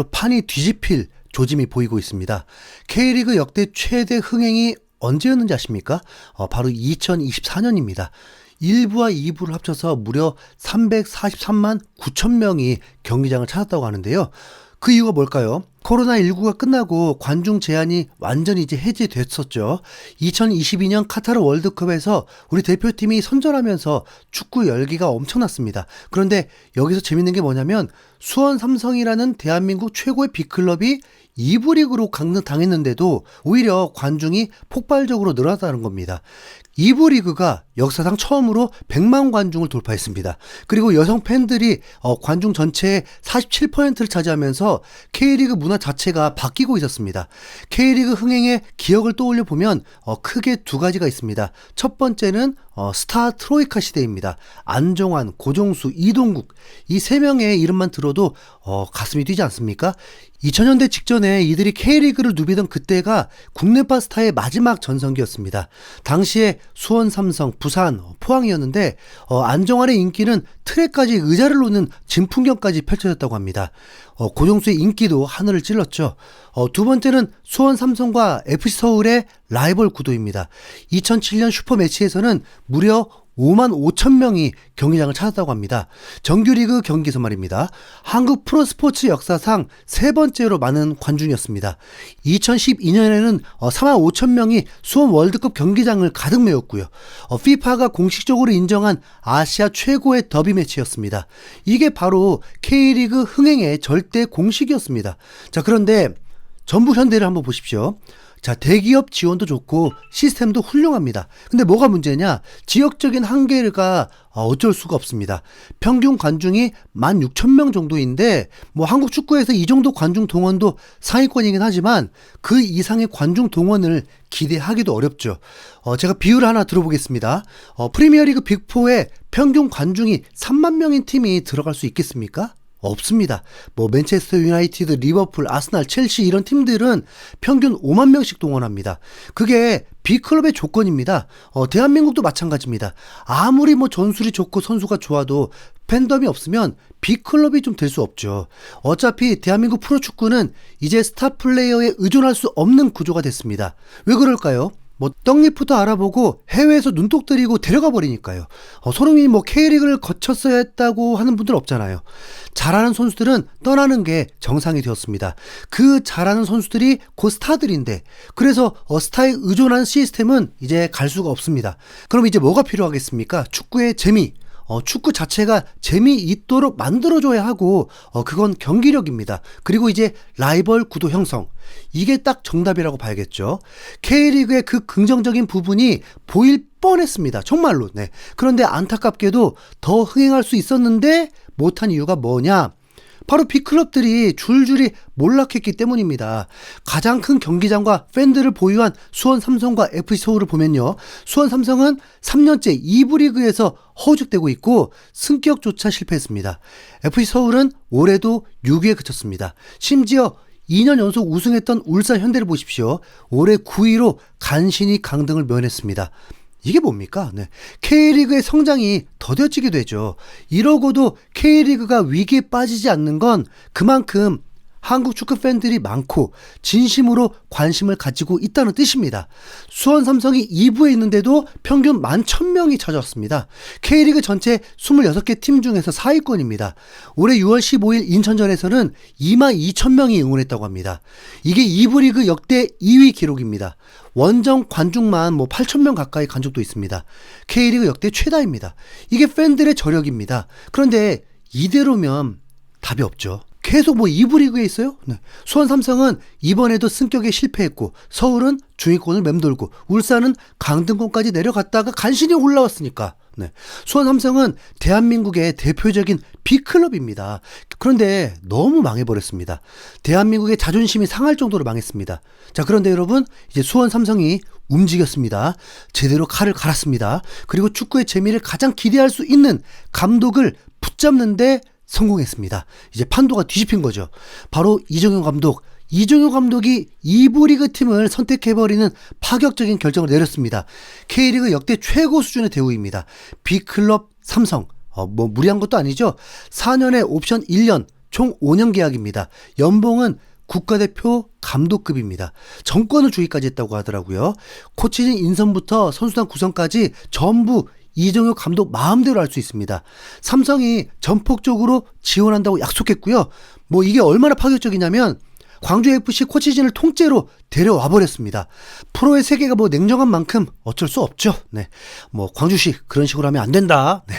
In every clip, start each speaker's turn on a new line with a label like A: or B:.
A: 판이 뒤집힐 조짐이 보이고 있습니다. K리그 역대 최대 흥행이 언제였는지 아십니까? 바로 2024년입니다. 1부와 2부를 합쳐서 무려 343만 9천 명이 경기장을 찾았다고 하는데요. 그 이유가 뭘까요? 코로나19가 끝나고 관중 제한이 완전히 이제 해제됐었죠. 2022년 카타르 월드컵에서 우리 대표팀이 선전하면서 축구 열기가 엄청났습니다. 그런데 여기서 재밌는 게 뭐냐면 수원 삼성이라는 대한민국 최고의 빅클럽이 2부 리그로 강등당했는데도 오히려 관중이 폭발적으로 늘어났다는 겁니다. 2부 리그가 역사상 처음으로 100만 관중을 돌파했습니다. 그리고 여성 팬들이 관중 전체의 47%를 차지하면서 K리그 문화 자체가 바뀌고 있었습니다. K리그 흥행의 기억을 떠올려 보면 크게 두 가지가 있습니다. 첫 번째는 스타 트로이카 시대입니다. 안정환, 고종수, 이동국 이 세 명의 이름만 들어도 가슴이 뛰지 않습니까? 2000년대 직전에 이들이 K리그를 누비던 그때가 국내파 스타의 마지막 전성기였습니다. 당시에 수원, 삼성, 부산, 포항이었는데 안정환의 인기는 트랙까지 의자를 놓는 진풍경까지 펼쳐졌다고 합니다. 고종수의 인기도 하늘을 찔렀죠. 두 번째는 수원 삼성과 FC 서울의 라이벌 구도입니다. 2007년 슈퍼매치에서는 무려 5만 5천 명이 경기장을 찾았다고 합니다. 정규리그 경기에서 말입니다. 한국 프로스포츠 역사상 세 번째로 많은 관중이었습니다. 2012년에는 4만 5천 명이 수원 월드컵 경기장을 가득 메웠고요. FIFA가 공식적으로 인정한 아시아 최고의 더비 매치였습니다. 이게 바로 K리그 흥행의 절대 공식이었습니다. 자, 그런데 전북 현대를 한번 보십시오. 자, 대기업 지원도 좋고 시스템도 훌륭합니다. 근데 뭐가 문제냐? 지역적인 한계가 어쩔 수가 없습니다. 평균 관중이 16,000명 정도인데 한국 축구에서 이 정도 관중 동원도 상위권이긴 하지만 그 이상의 관중 동원을 기대하기도 어렵죠. 제가 비유를 하나 들어보겠습니다. 프리미어리그 빅4에 평균 관중이 3만 명인 팀이 들어갈 수 있겠습니까? 없습니다. 맨체스터 유나이티드, 리버풀, 아스날, 첼시 이런 팀들은 평균 5만 명씩 동원합니다. 그게 B클럽의 조건입니다. 대한민국도 마찬가지입니다. 아무리 전술이 좋고 선수가 좋아도 팬덤이 없으면 B클럽이 좀 될 수 없죠. 어차피 대한민국 프로축구는 이제 스타 플레이어에 의존할 수 없는 구조가 됐습니다. 왜 그럴까요? 떡잎부터 알아보고 해외에서 눈독 들이고 데려가 버리니까요. 손흥민이 K리그를 거쳤어야 했다고 하는 분들 없잖아요. 잘하는 선수들은 떠나는 게 정상이 되었습니다. 그 잘하는 선수들이 곧 스타들인데 그래서 스타에 의존한 시스템은 이제 갈 수가 없습니다. 그럼 이제 뭐가 필요하겠습니까? 축구의 재미. 축구 자체가 재미있도록 만들어줘야 하고 그건 경기력입니다. 그리고 이제 라이벌 구도 형성. 이게 딱 정답이라고 봐야겠죠. K리그의 그 긍정적인 부분이 보일 뻔했습니다. 정말로. 네. 그런데 안타깝게도 더 흥행할 수 있었는데 못한 이유가 뭐냐? 바로 B클럽들이 줄줄이 몰락했기 때문입니다. 가장 큰 경기장과 팬들을 보유한 수원 삼성과 FC 서울을 보면요. 수원 삼성은 3년째 2부 리그에서 허우적대고 있고 승격조차 실패했습니다. FC 서울은 올해도 6위에 그쳤습니다. 심지어 2년 연속 우승했던 울산 현대를 보십시오. 올해 9위로 간신히 강등을 면했습니다. 이게 뭡니까? 네. K리그의 성장이 더뎌지게 되죠. 이러고도 K리그가 위기에 빠지지 않는 건 그만큼 한국 축구 팬들이 많고 진심으로 관심을 가지고 있다는 뜻입니다. 수원 삼성이 2부에 있는데도 평균 11,000명이 찾아왔습니다. K리그 전체 26개 팀 중에서 4위권입니다. 올해 6월 15일 인천전에서는 22,000명이 응원했다고 합니다. 이게 2부 리그 역대 2위 기록입니다. 원정 관중만 8,000명 가까이 간 적도 있습니다. K리그 역대 최다입니다. 이게 팬들의 저력입니다. 그런데 이대로면 답이 없죠. 계속 2부 리그에 있어요? 네. 수원 삼성은 이번에도 승격에 실패했고 서울은 중위권을 맴돌고 울산은 강등권까지 내려갔다가 간신히 올라왔으니까 네. 수원 삼성은 대한민국의 대표적인 B클럽입니다. 그런데 너무 망해버렸습니다. 대한민국의 자존심이 상할 정도로 망했습니다. 자, 그런데 여러분 이제 수원 삼성이 움직였습니다. 제대로 칼을 갈았습니다. 그리고 축구의 재미를 가장 기대할 수 있는 감독을 붙잡는데 성공했습니다. 이제 판도가 뒤집힌 거죠. 바로 이정효 감독. 이정효 감독이 2부 리그 팀을 선택해버리는 파격적인 결정을 내렸습니다. K리그 역대 최고 수준의 대우입니다. B클럽 삼성. 무리한 것도 아니죠. 4년에 옵션 1년, 총 5년 계약입니다. 연봉은 국가대표 감독급입니다. 정권을 주기까지 했다고 하더라고요. 코치진 인선부터 선수단 구성까지 전부 이정효 감독 마음대로 할 수 있습니다. 삼성이 전폭적으로 지원한다고 약속했고요. 뭐 이게 얼마나 파격적이냐면 광주FC 코치진을 통째로 데려와 버렸습니다. 프로의 세계가 뭐 냉정한 만큼 어쩔 수 없죠. 네. 뭐 광주시 그런 식으로 하면 안 된다. 네.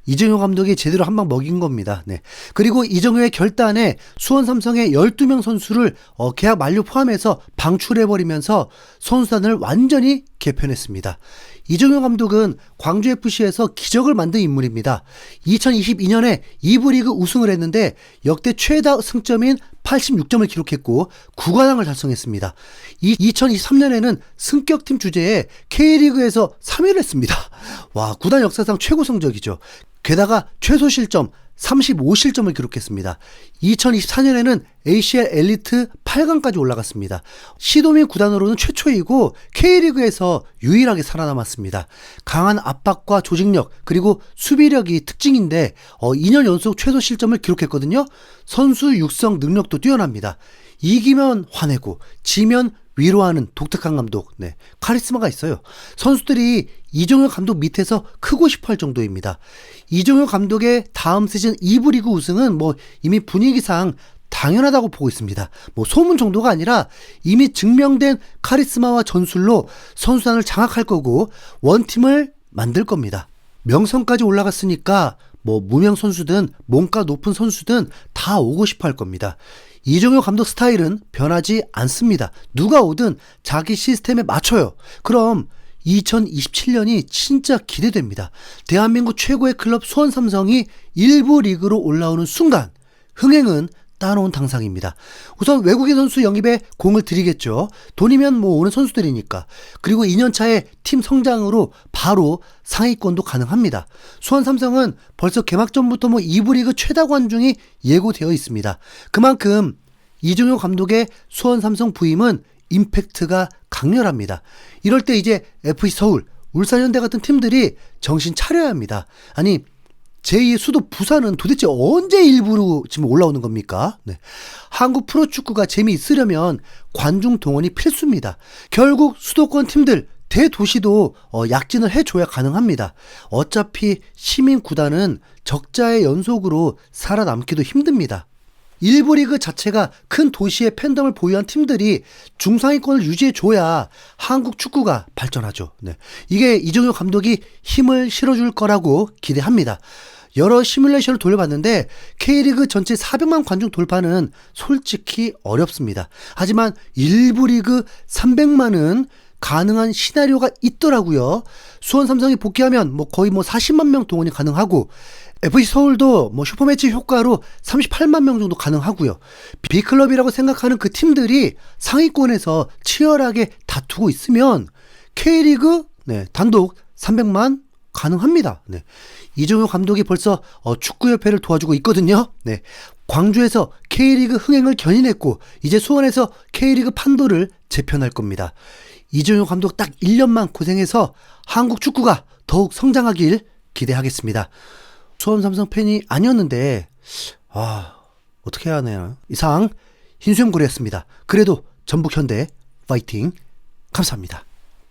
A: 이정효 감독이 제대로 한 방 먹인 겁니다. 네. 그리고 이정효의 결단에 수원 삼성의 12명 선수를 계약 만료 포함해서 방출해버리면서 선수단을 완전히 개편했습니다. 이정효 감독은 광주FC에서 기적을 만든 인물입니다. 2022년에 2부 리그 우승을 했는데 역대 최다 승점인 86점을 기록했고 9관왕을 달성했습니다. 2023년에는 승격팀 주제에 K리그에서 3위를 했습니다. 와, 구단 역사상 최고 성적이죠. 게다가 최소 실점 35실점을 기록했습니다. 2024년에는 ACL 엘리트 8강까지 올라갔습니다. 시도민 구단으로는 최초이고 K리그에서 유일하게 살아남았습니다. 강한 압박과 조직력 그리고 수비력이 특징인데 2년 연속 최소 실점을 기록했거든요. 선수 육성 능력도 뛰어납니다. 이기면 화내고 지면 위로하는 독특한 감독, 네, 카리스마가 있어요. 선수들이 이정효 감독 밑에서 크고 싶어 할 정도입니다. 이정효 감독의 다음 시즌 2부 리그 우승은 뭐 이미 분위기상 당연하다고 보고 있습니다. 뭐 소문 정도가 아니라 이미 증명된 카리스마와 전술로 선수단을 장악할 거고 원팀을 만들 겁니다. 명성까지 올라갔으니까 뭐 무명 선수든 몸가 높은 선수든 다 오고 싶어 할 겁니다. 이정효 감독 스타일은 변하지 않습니다. 누가 오든 자기 시스템에 맞춰요. 그럼 2027년이 진짜 기대됩니다. 대한민국 최고의 클럽 수원 삼성이 1부 리그로 올라오는 순간 흥행은 따놓은 당상입니다. 우선 외국인 선수 영입에 공을 들이겠죠. 돈이면 뭐 오는 선수들이니까. 그리고 2년차의 팀 성장으로 바로 상위권도 가능합니다. 수원 삼성은 벌써 개막전부터 뭐 2부 리그 최다 관중이 예고되어 있습니다. 그만큼 이정효 감독의 수원 삼성 부임은 임팩트가 강렬합니다. 이럴 때 이제 FC 서울, 울산현대 같은 팀들이 정신 차려야 합니다. 아니 제2의 수도 부산은 도대체 언제 일부로 지금 올라오는 겁니까? 네. 한국 프로축구가 재미있으려면 관중 동원이 필수입니다. 결국 수도권 팀들 대도시도 약진을 해줘야 가능합니다. 어차피 시민 구단은 적자의 연속으로 살아남기도 힘듭니다. 일부 리그 자체가 큰 도시의 팬덤을 보유한 팀들이 중상위권을 유지해줘야 한국 축구가 발전하죠. 네. 이게 이정효 감독이 힘을 실어줄 거라고 기대합니다. 여러 시뮬레이션을 돌려봤는데 K리그 전체 400만 관중 돌파는 솔직히 어렵습니다. 하지만 일부 리그 300만은 가능한 시나리오가 있더라고요. 수원 삼성이 복귀하면 뭐 거의 뭐 40만 명 동원이 가능하고 FC 서울도 뭐 슈퍼매치 효과로 38만 명 정도 가능하고요. B클럽이라고 생각하는 그 팀들이 상위권에서 치열하게 다투고 있으면 K리그 단독 300만 가능합니다. 네. 이정효 감독이 벌써 축구협회를 도와주고 있거든요. 네. 광주에서 K리그 흥행을 견인했고 이제 수원에서 K리그 판도를 재편할 겁니다. 이정효 감독 딱 1년만 고생해서 한국 축구가 더욱 성장하길 기대하겠습니다. 수원 삼성 팬이 아니었는데 어떻게 해야 하나요? 이상 흰수염고래였습니다. 그래도 전북현대 파이팅. 감사합니다.